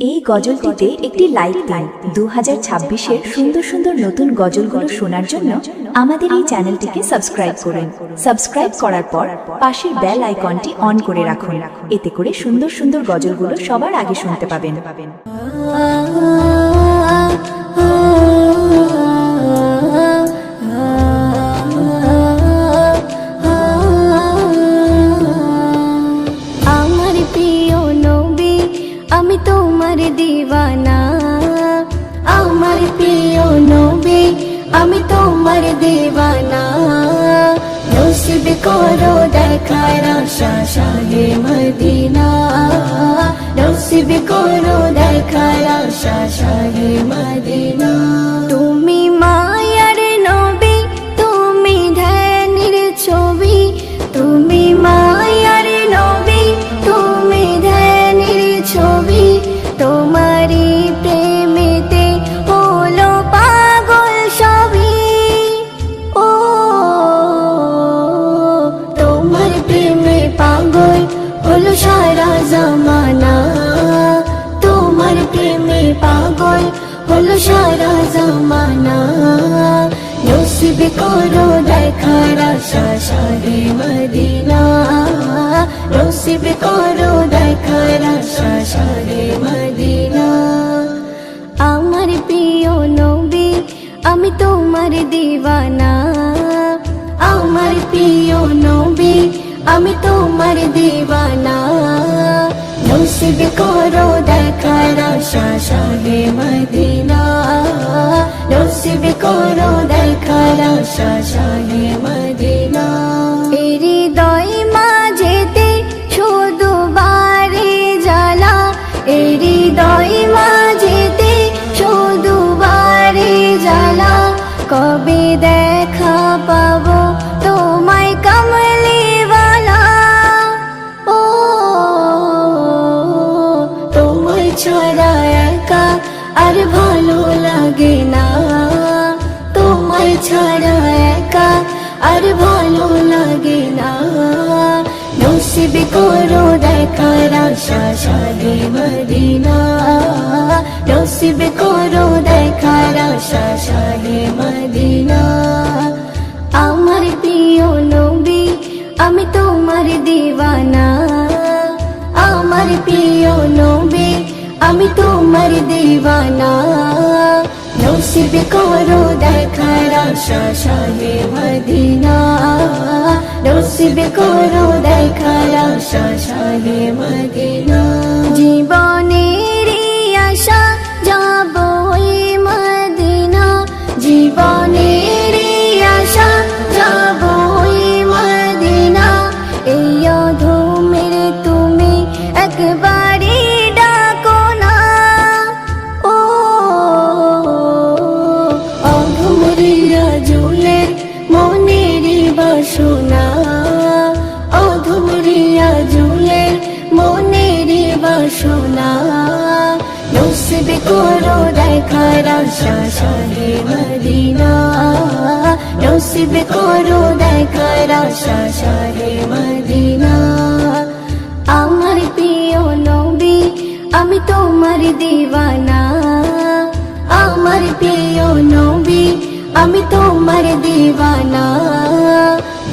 এই গজলটিতে একটি লাইক দিন। 2026-এর সুন্দর সুন্দর নতুন গজলগুলো শোনার জন্য আমাদের এই চ্যানেলটিকে সাবস্ক্রাইব করুন। সাবস্ক্রাইব করার পর পাশের বেল আইকনটি অন করে রাখুন, এতে করে সুন্দর সুন্দর গজলগুলো সবার আগে শুনতে পাবেন। আমার প্রিয় নবী, আমি তোমার দিওয়ানা। আমার প্রিয় নবী, আমি তোমার দিওয়ানা। নসিব করো দেখার আশা শাহে মদিনা। নসিব করো দেখার আশা শাহে মদিনা। তুমি মায়ার নবী, তুমি ধ্যানের ছবি। তুমি মায়ার নবী, তুমি ধ্যানের ছবি। তোমারই প্রেমেতে হলো পাগল সবই। ও তোমার প্রেমে পাগল হলো সারা জামানা। তোমার প্রেমে পাগল হলো সারা জামানা। নসিব করো দেখার আশা শাহে মদিনা। নসিব করো দেখার আশা শাহে মদিনা। আমার প্রিয় নবী, আমি তোমার দিওয়ানা। আমার প্রিয় নবী, আমি তোমার দিওয়ানা। নসিব করো দেখার আশা শাহে মদিনা। নসিব করো দেখার আশা শাহে মদিনা। হৃদয় মাঝেতে শুধু বারে জ্বালা। হৃদয় মাঝেতে শুধু বারে জ্বালা। কবে দেখা পাবো তোমায় কমলিওয়ালা। ও তোমায় ছাড়া একা আর ভালো লাগে না। তোমায় ছাড়া একা আর ভালো লাগে না। নসিব করো দেখার আশা শাহে মদিনা। নসিব করো দেখার আশা শাহে মদিনা। আমার প্রিয় নবী, আমি তোমার দিওয়ানা। আমার প্রিয় নবী, আমি তোমার দিওয়ানা। নসিব করো দেখার আশা শাহে মদিনা। নসিব করো দেখার আশা শাহে মদিনা। জীবনের আশা যাব ওই মদিনা। জীবনের আশা যাব ওই মদিনা। এই অধমের তুমি একবারই ডাকো না। ও অধমরিয়া জুলের মনের বাসনা। অধমরিয়া জুলের মনের বাসনা। নসিব করো দেখার আশা শাহে মদিনা। নসিব করো দেখার আশা শাহে মদিনা। আমার প্রিয় নবী, আমি তোমার দিওয়ানা। আমার প্রিয় নবী, আমি তোমার দিওয়ানা।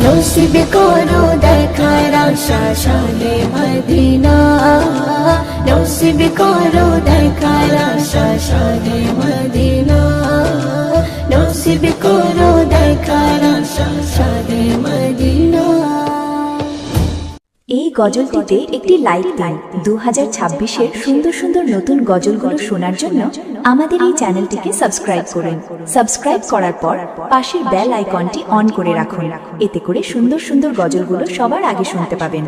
নসিব করো দেখার আশা শাহে মদিনা। নসিব করো দেখার আশা শাহে মদিনা। নসিব করো দেখার আশা শাহে মদিনা। এই গজলটিতে একটি লাইক দিন। 2026-এর সুন্দর সুন্দর নতুন গজলগুলো শোনার জন্য আমাদের এই চ্যানেলটিকে সাবস্ক্রাইব করুন। সাবস্ক্রাইব করার পর পাশের বেল আইকনটি অন করে রাখুন, এতে করে সুন্দর সুন্দর গজলগুলো সবার আগে শুনতে পাবেন।